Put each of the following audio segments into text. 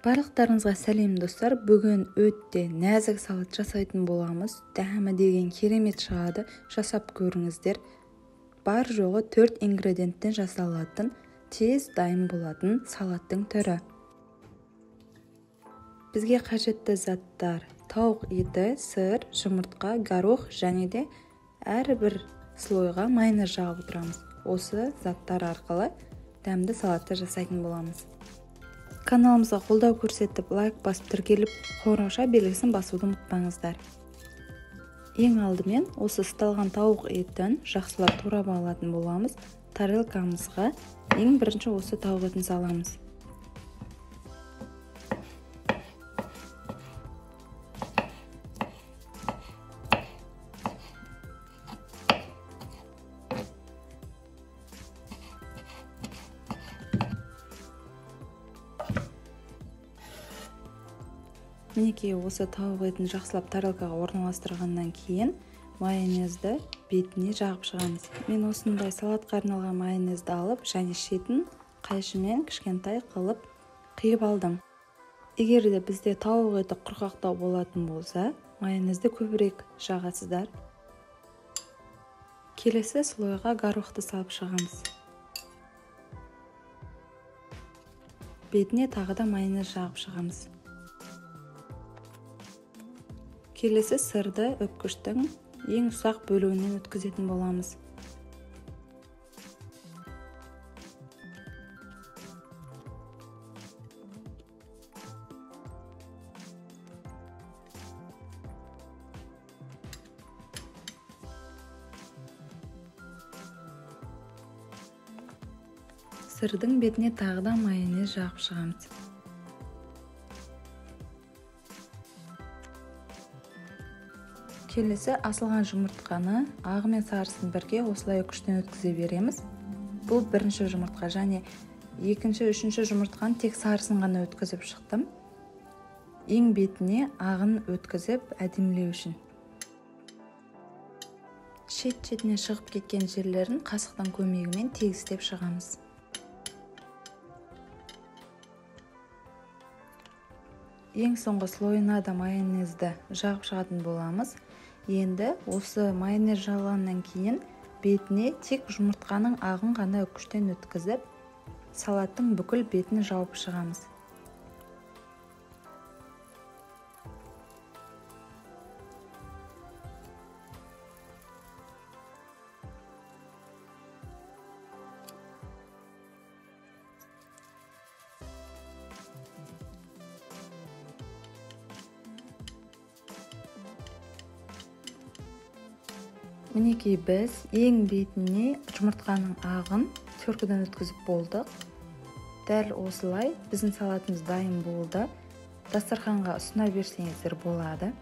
Барлықтарыңызға сәлем достар. Бүгін өтте нәзік салат жасайтын боламыз. Дәмі деген керемет шығады. Жасап көріңіздер. Бар жоғы 4 ингредиенттен жасалатын, тез дайын болатын салаттың түрі. Бізге қажетті заттар: тауық еті, сыр, жұмыртқа, горох және де әрбір слойға майонез жағып отырамыз. Осы заттар арқылы дәмді салатты жасайтын боламыз. Каналымызға қолдау көрсетіп, лайк басып тіркеліп, қоңырауша белгісін басуды ұмытпаңыздар. Ең алдымен осы ысталған тауық етін жақсылап турап алатын боламыз. Тарелкамызға ең бірінші осы тауық етін саламыз. Мінекей осы тауық етін жақсылап тарелкаға орналастырғаннан кейін майонезді бетіне жағып шығамыз. Мен осындай салатқа арналған майонезді алып және шетін қайшымен кішкентай қылып қиып алдым. Егер де бізде тауық еті құрғақтау болатын болса, майонезді көбірек жағасыздар. Келесі слойға горохты салып шығамыз. Бетіне тағы да майонез жағып шығамыз. Келесі сырды өпкіштің ең ұсақ бөлігінен өткізетін боламыз. Сырдың бетіне тағы да майонез жағып шығамыз. Келесі асылған жұмыртқаны ағы мен сарысын бірге осылай күштен өткізе береміз. Бұл бірінші жұмыртқа, және екінші, үшінші жұмыртқаны тек сарысын ғана өткізіп шықтым. Ең бетіне ағын өткізіп әдемілеу үшін. Шет-шетіне шығып кеткен жерлерін қасықтың көмегімен тегістеп шығамыз. Ең соңғы слойына да майонезді жағып шығатын боламыз. Енді осы майонез жағылғаннан кейін бетіне тек жұмыртқаның ағын ғана күштен өткізіп, салаттың бүкіл бетін жауып шығамыз. Мінекей біз ең бетіне жұмыртқаның ағын теркіден өткізіп болдық. Дәл осылай біздің салатымыз дайын болды. Дастарханға ұсына берсеңіздер болады.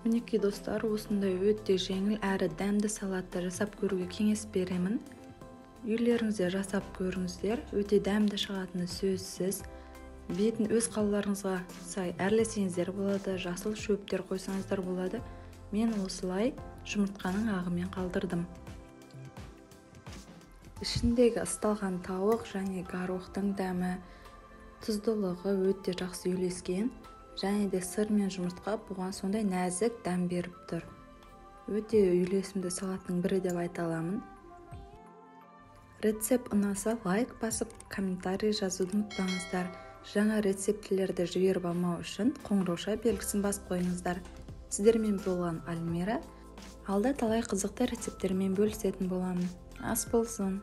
Мінекей достар, осындай өте жеңіл әрі дәмді салатты жасап көруге кеңес беремін. Үйлеріңізде жасап көріңіздер, өте дәмді шығатыны сөзсіз. Бетін өз қалаларыңызға сай әрлесеңіздер болады, жасыл шөптер қойсаңыздар болады. Мен осылай жұмыртқаның ағымен қалдырдым. Ішіндегі ысталған тауық және горохтың дәмі, тұздылығы өте жақсы үйлескен, және де сыр мен жұмыртқа бұған сондай нәзік дәм беріп тұр. Өте үйлесімді салаттың бірі деп айта аламын. Рецепт ұнаса лайк басып, комментарий жазуды ұмытпаңыздар. Жаңа рецептілерді жіберіп алмау үшін қоңырауша белгісін басып қойыңыздар. Сіздермен болған Альмира. Алда талай қызықты рецепттермен бөлісетін боламын. Ас болсын!